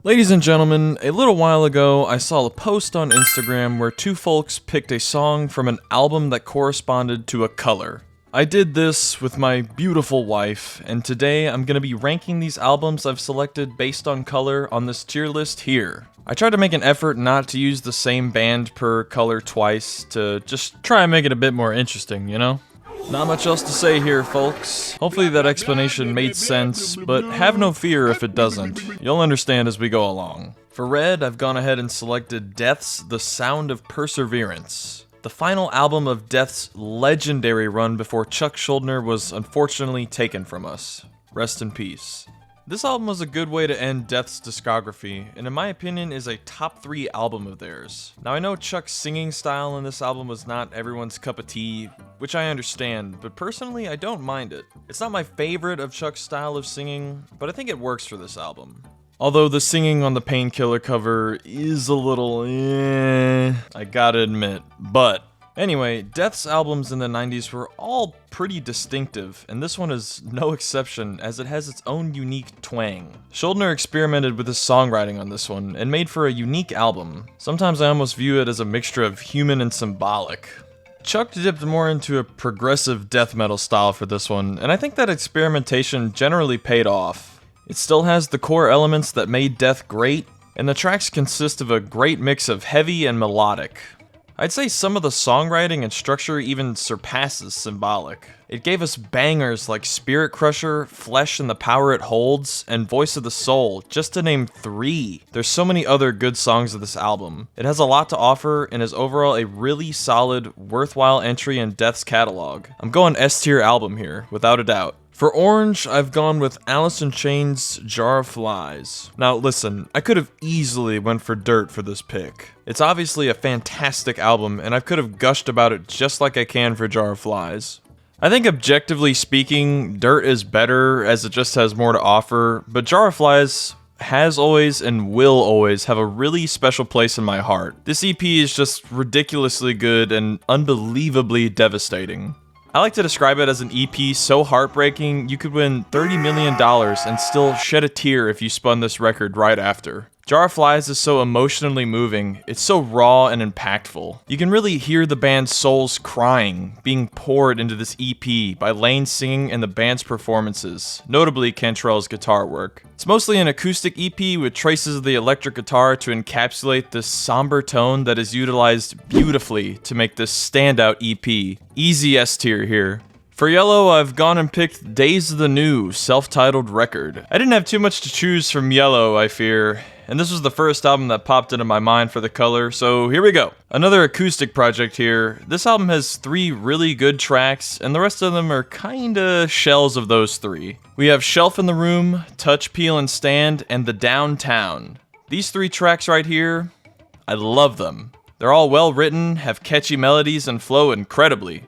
Ladies and gentlemen, a little while ago, I saw a post on Instagram where two folks picked a song from an album that corresponded to a color. I did this with my beautiful wife, and today I'm gonna be ranking these albums I've selected based on color on this tier list here. I tried to make an effort not to use the same band per color twice to just try and make it a bit more interesting, you know? Not much else to say here, folks. Hopefully that explanation made sense, but have no fear if it doesn't. You'll understand as we go along. For red, I've gone ahead and selected Death's The Sound of Perseverance, the final album of Death's legendary run before Chuck Schuldiner was unfortunately taken from us. Rest in peace. This album was a good way to end Death's discography, and in my opinion is a top 3 album of theirs. Now I know Chuck's singing style in this album was not everyone's cup of tea, which I understand, but personally I don't mind it. It's not my favorite of Chuck's style of singing, but I think it works for this album. Although the singing on the Painkiller cover is a little I gotta admit, but anyway, Death's albums in the 90s were all pretty distinctive, and this one is no exception as it has its own unique twang. Schuldiner experimented with his songwriting on this one, and made for a unique album. Sometimes I almost view it as a mixture of human and symbolic. Chuck dipped more into a progressive death metal style for this one, and I think that experimentation generally paid off. It still has the core elements that made Death great, and the tracks consist of a great mix of heavy and melodic. I'd say some of the songwriting and structure even surpasses symbolic. It gave us bangers like Spirit Crusher, Flesh and the Power It Holds, and Voice of the Soul, just to name 3. There's so many other good songs of this album. It has a lot to offer and is overall a really solid, worthwhile entry in Death's catalog. I'm going S tier album here, without a doubt. For orange, I've gone with Alice in Chains' Jar of Flies. Now listen, I could have easily went for Dirt for this pick. It's obviously a fantastic album, and I could have gushed about it just like I can for Jar of Flies. I think objectively speaking, Dirt is better as it just has more to offer, but Jar of Flies has always and will always have a really special place in my heart. This EP is just ridiculously good and unbelievably devastating. I like to describe it as an EP so heartbreaking you could win $30 million and still shed a tear if you spun this record right after. Jar of Flies is so emotionally moving, it's so raw and impactful. You can really hear the band's souls crying, being poured into this EP by Lane singing and the band's performances, notably Cantrell's guitar work. It's mostly an acoustic EP with traces of the electric guitar to encapsulate this somber tone that is utilized beautifully to make this standout EP. Easy S tier here. For Yellow, I've gone and picked Days of the New, self-titled record. I didn't have too much to choose from Yellow, I fear, and this was the first album that popped into my mind for the color, so here we go. Another acoustic project here. This album has 3 really good tracks, and the rest of them are kinda shells of those 3. We have Shelf in the Room, Touch, Peel, and Stand, and The Downtown. These 3 tracks right here, I love them. They're all well written, have catchy melodies, and flow incredibly.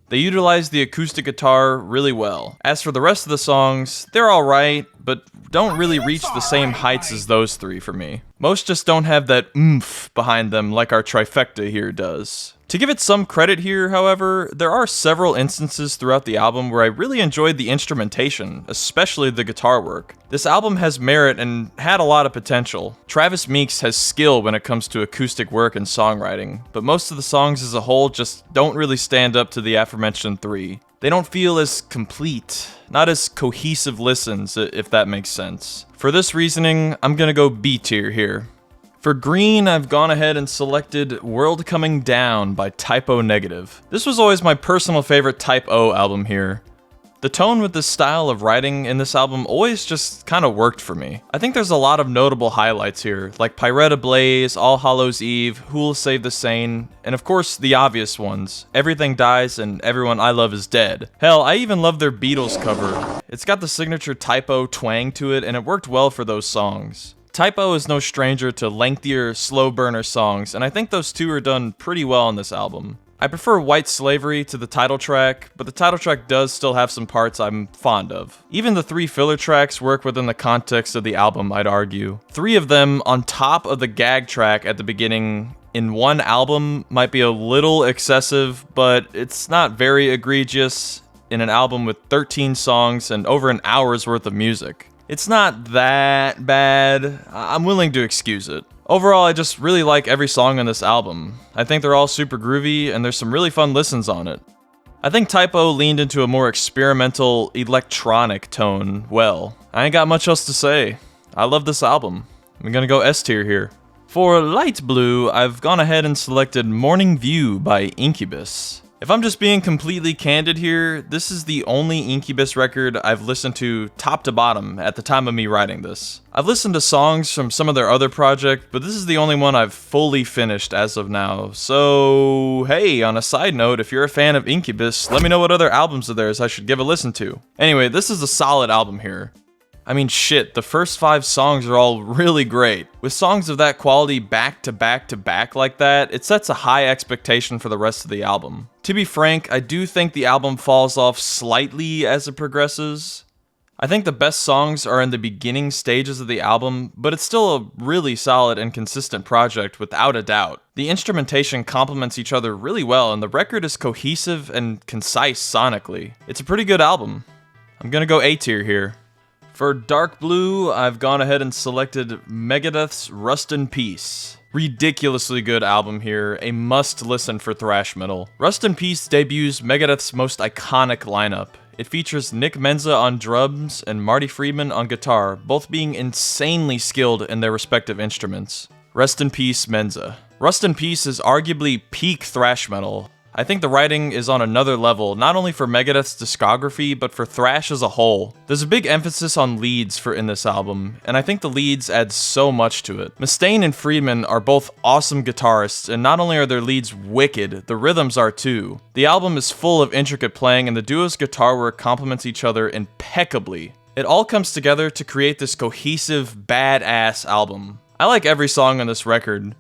They utilize the acoustic guitar really well. As for the rest of the songs, they're alright, but don't really reach the same heights as those 3 for me. Most just don't have that oomph behind them like our trifecta here does. To give it some credit here, however, there are several instances throughout the album where I really enjoyed the instrumentation, especially the guitar work. This album has merit and had a lot of potential. Travis Meeks has skill when it comes to acoustic work and songwriting, but most of the songs as a whole just don't really stand up to the aforementioned 3. They don't feel as complete, not as cohesive listens, if that makes sense. For this reasoning, I'm gonna go B tier here. For green, I've gone ahead and selected World Coming Down by Type O Negative. This was always my personal favorite Type O album here. The tone with this style of writing in this album always just kinda worked for me. I think there's a lot of notable highlights here, like Pyretta Blaze, All Hallows Eve, Who'll Save the Sane, and of course the obvious ones, Everything Dies and Everyone I Love Is Dead. Hell, I even love their Beatles cover. It's got the signature Type O twang to it, and it worked well for those songs. Type O is no stranger to lengthier, slow burner songs, and I think those 2 are done pretty well on this album. I prefer White Slavery to the title track, but the title track does still have some parts I'm fond of. Even the 3 filler tracks work within the context of the album, I'd argue. 3 of them, on top of the gag track at the beginning, in one album might be a little excessive, but it's not very egregious in an album with 13 songs and over an hour's worth of music. It's not that bad. I'm willing to excuse it. Overall, I just really like every song on this album. I think they're all super groovy, and there's some really fun listens on it. I think Typo leaned into a more experimental, electronic tone well. I ain't got much else to say. I love this album. I'm gonna go S tier here. For Light Blue, I've gone ahead and selected Morning View by Incubus. If I'm just being completely candid here, this is the only Incubus record I've listened to top to bottom at the time of me writing this. I've listened to songs from some of their other projects, but this is the only one I've fully finished as of now. So, hey, on a side note, if you're a fan of Incubus, let me know what other albums of theirs I should give a listen to. Anyway, this is a solid album here. I mean, shit, the first 5 songs are all really great. With songs of that quality back to back to back like that, it sets a high expectation for the rest of the album. To be frank, I do think the album falls off slightly as it progresses. I think the best songs are in the beginning stages of the album, but it's still a really solid and consistent project without a doubt. The instrumentation complements each other really well, and the record is cohesive and concise sonically. It's a pretty good album. I'm gonna go A tier here. For Dark Blue, I've gone ahead and selected Megadeth's Rust in Peace. Ridiculously good album here, a must-listen for thrash metal. Rust in Peace debuts Megadeth's most iconic lineup. It features Nick Menza on drums and Marty Friedman on guitar, both being insanely skilled in their respective instruments. Rest in peace, Menza. Rust in Peace is arguably peak thrash metal. I think the writing is on another level, not only for Megadeth's discography, but for thrash as a whole. There's a big emphasis on leads in this album, and I think the leads add so much to it. Mustaine and Friedman are both awesome guitarists, and not only are their leads wicked, the rhythms are too. The album is full of intricate playing, and the duo's guitar work complements each other impeccably. It all comes together to create this cohesive, badass album. I like every song on this record.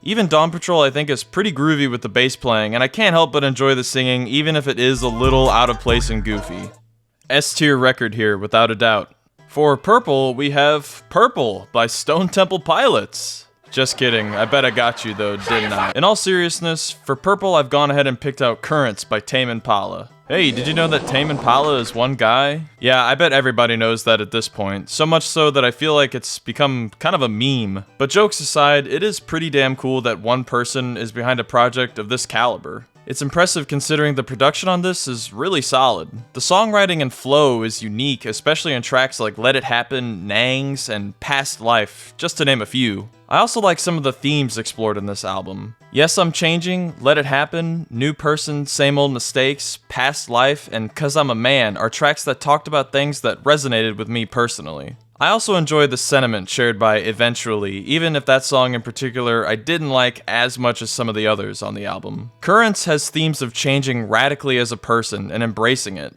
Even Dawn Patrol I think is pretty groovy with the bass playing, and I can't help but enjoy the singing even if it is a little out of place and goofy. S tier record here, without a doubt. For Purple, we have Purple by Stone Temple Pilots. Just kidding, I bet I got you though, didn't I? In all seriousness, for Purple I've gone ahead and picked out Currents by Tame Impala. Hey, did you know that Tame Impala is one guy? Yeah, I bet everybody knows that at this point, so much so that I feel like it's become kind of a meme. But jokes aside, it is pretty damn cool that one person is behind a project of this caliber. It's impressive considering the production on this is really solid. The songwriting and flow is unique, especially in tracks like Let It Happen, Nangs, and Past Life, just to name a few. I also like some of the themes explored in this album. Yes, I'm Changing, Let It Happen, New Person, Same Old Mistakes, Past Life, and 'Cause I'm a Man are tracks that talked about things that resonated with me personally. I also enjoy the sentiment shared by Eventually, even if that song in particular I didn't like as much as some of the others on the album. Currents has themes of changing radically as a person and embracing it,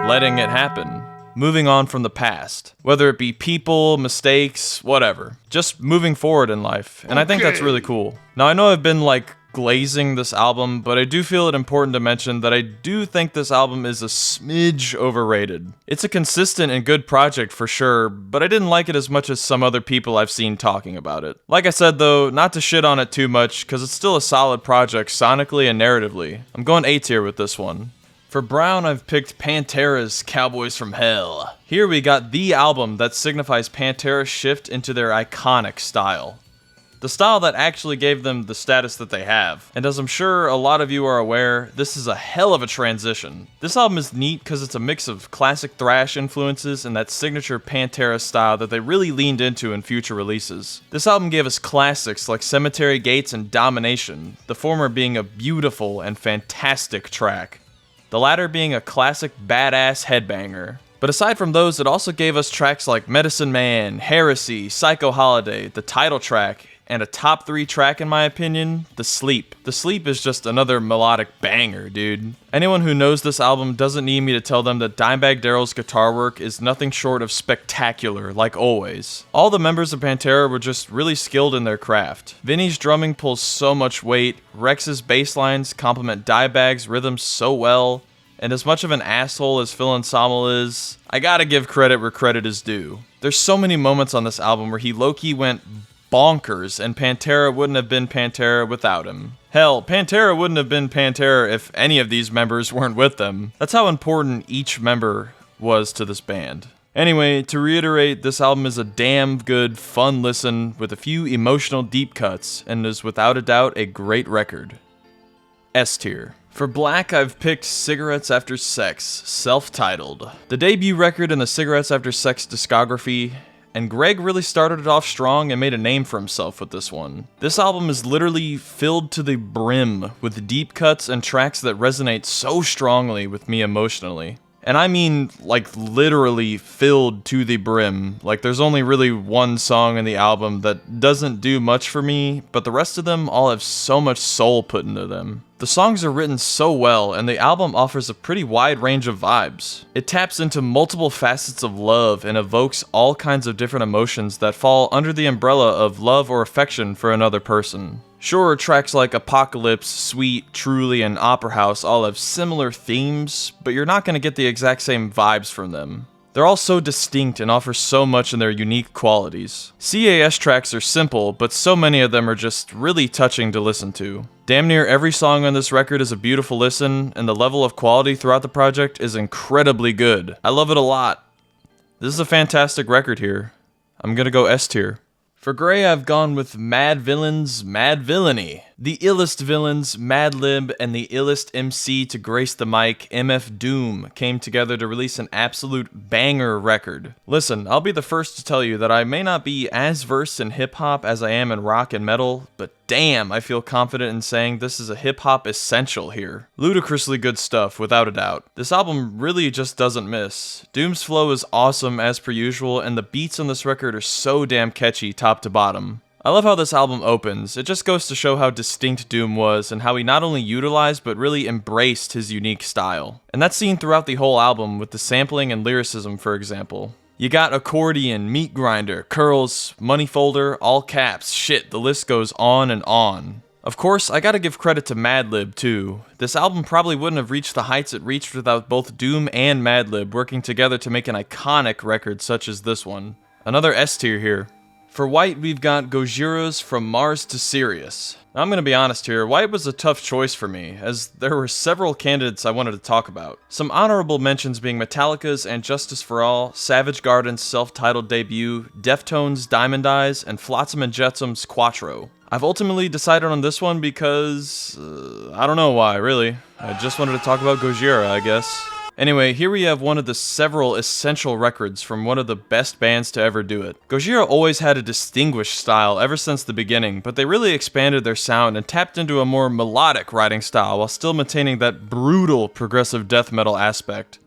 letting it happen, moving on from the past, whether it be people, mistakes, whatever. Just moving forward in life, and I think that's really cool. Now I know I've been glazing this album, but I do feel it important to mention that I do think this album is a smidge overrated. It's a consistent and good project for sure, but I didn't like it as much as some other people I've seen talking about it. Like I said though, not to shit on it too much, cause it's still a solid project sonically and narratively. I'm going A tier with this one. For Brown, I've picked Pantera's Cowboys from Hell. Here we got the album that signifies Pantera's shift into their iconic style. The style that actually gave them the status that they have. And as I'm sure a lot of you are aware, this is a hell of a transition. This album is neat because it's a mix of classic thrash influences and that signature Pantera style that they really leaned into in future releases. This album gave us classics like Cemetery Gates and Domination, the former being a beautiful and fantastic track, the latter being a classic badass headbanger. But aside from those, it also gave us tracks like Medicine Man, Heresy, Psycho Holiday, the title track, and a top 3 track in my opinion, The Sleep. The Sleep is just another melodic banger, dude. Anyone who knows this album doesn't need me to tell them that Dimebag Darrell's guitar work is nothing short of spectacular, like always. All the members of Pantera were just really skilled in their craft. Vinny's drumming pulls so much weight, Rex's bass lines complement Dimebag's rhythms so well, and as much of an asshole as Phil Anselmo is, I gotta give credit where credit is due. There's so many moments on this album where he low-key went bonkers, and Pantera wouldn't have been Pantera without him. Hell, Pantera wouldn't have been Pantera if any of these members weren't with them. That's how important each member was to this band. Anyway, to reiterate, this album is a damn good, fun listen with a few emotional deep cuts, and is without a doubt a great record. S tier. For Black, I've picked Cigarettes After Sex, self-titled. The debut record in the Cigarettes After Sex discography, and Greg really started it off strong and made a name for himself with this one. This album is literally filled to the brim with deep cuts and tracks that resonate so strongly with me emotionally. And I mean, like, literally filled to the brim. Like, there's only really one song in the album that doesn't do much for me, but the rest of them all have so much soul put into them. The songs are written so well, and the album offers a pretty wide range of vibes. It taps into multiple facets of love and evokes all kinds of different emotions that fall under the umbrella of love or affection for another person. Sure, tracks like Apocalypse, Sweet, Truly, and Opera House all have similar themes, but you're not going to get the exact same vibes from them. They're all so distinct and offer so much in their unique qualities. CAS tracks are simple, but so many of them are just really touching to listen to. Damn near every song on this record is a beautiful listen, and the level of quality throughout the project is incredibly good. I love it a lot. This is a fantastic record here. I'm gonna go S tier. For Gray, I've gone with Mad Villains, Mad Villainy. The illest villains, Madlib, and the illest MC to grace the mic, MF Doom, came together to release an absolute banger record. Listen, I'll be the first to tell you that I may not be as versed in hip-hop as I am in rock and metal, but damn, I feel confident in saying this is a hip-hop essential here. Ludicrously good stuff, without a doubt. This album really just doesn't miss. Doom's flow is awesome as per usual, and the beats on this record are so damn catchy top to bottom. I love how this album opens. It just goes to show how distinct Doom was and how he not only utilized but really embraced his unique style. And that's seen throughout the whole album with the sampling and lyricism, for example. You got accordion, meat grinder, curls, money folder, all caps, shit, the list goes on and on. Of course, I gotta give credit to Madlib too. This album probably wouldn't have reached the heights it reached without both Doom and Madlib working together to make an iconic record such as this one. Another S tier here. For White, we've got Gojira's From Mars to Sirius. Now, I'm gonna be honest here, White was a tough choice for me, as there were several candidates I wanted to talk about. Some honorable mentions being Metallica's And Justice for All, Savage Garden's self-titled debut, Deftones' Diamond Eyes, and Flotsam and Jetsam's Quattro. I've ultimately decided on this one because, I don't know why, really. I just wanted to talk about Gojira, I guess. Anyway, here we have one of the several essential records from one of the best bands to ever do it. Gojira always had a distinguished style ever since the beginning, but they really expanded their sound and tapped into a more melodic writing style while still maintaining that brutal progressive death metal aspect,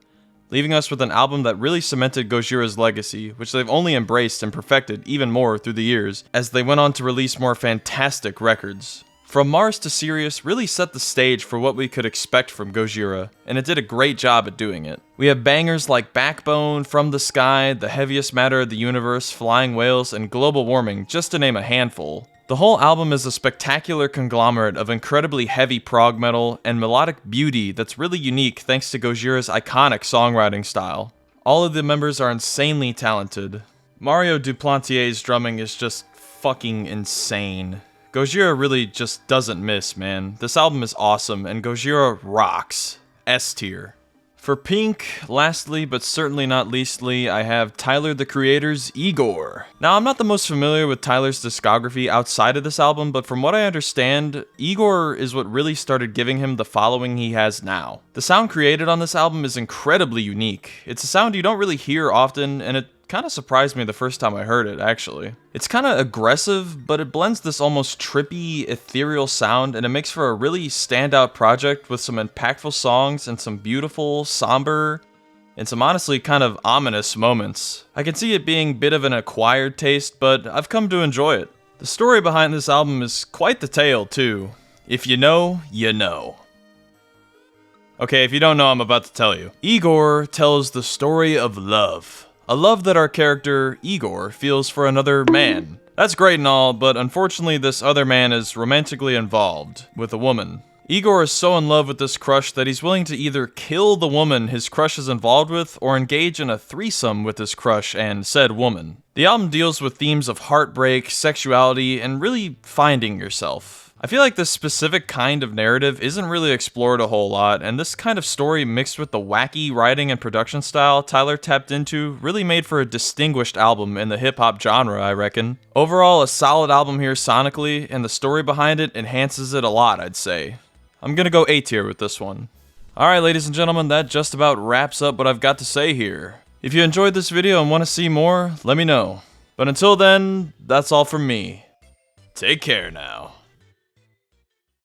leaving us with an album that really cemented Gojira's legacy, which they've only embraced and perfected even more through the years as they went on to release more fantastic records. From Mars to Sirius really set the stage for what we could expect from Gojira, and it did a great job at doing it. We have bangers like Backbone, From the Sky, The Heaviest Matter of the Universe, Flying Whales, and Global Warming, just to name a handful. The whole album is a spectacular conglomerate of incredibly heavy prog metal and melodic beauty that's really unique thanks to Gojira's iconic songwriting style. All of the members are insanely talented. Mario Duplantier's drumming is just fucking insane. Gojira really just doesn't miss, man. This album is awesome, and Gojira rocks. S tier. For Pink, lastly but certainly not leastly, I have Tyler the Creator's Igor. Now, I'm not the most familiar with Tyler's discography outside of this album, but from what I understand, Igor is what really started giving him the following he has now. The sound created on this album is incredibly unique. It's a sound you don't really hear often, and it kind of surprised me the first time I heard it, actually. It's kind of aggressive, but it blends this almost trippy, ethereal sound, and it makes for a really standout project with some impactful songs and some beautiful, somber, and some honestly kind of ominous moments. I can see it being a bit of an acquired taste, but I've come to enjoy it. The story behind this album is quite the tale, too. If you know, you know. Okay, if you don't know, I'm about to tell you. Igor tells the story of love. A love that our character, Igor, feels for another man. That's great and all, but unfortunately this other man is romantically involved with a woman. Igor is so in love with this crush that he's willing to either kill the woman his crush is involved with or engage in a threesome with his crush and said woman. The album deals with themes of heartbreak, sexuality, and really finding yourself. I feel like this specific kind of narrative isn't really explored a whole lot, and this kind of story mixed with the wacky writing and production style Tyler tapped into really made for a distinguished album in the hip-hop genre, I reckon. Overall, a solid album here sonically, and the story behind it enhances it a lot, I'd say. I'm gonna go A tier with this one. Alright ladies and gentlemen, that just about wraps up what I've got to say here. If you enjoyed this video and want to see more, let me know. But until then, that's all from me. Take care now.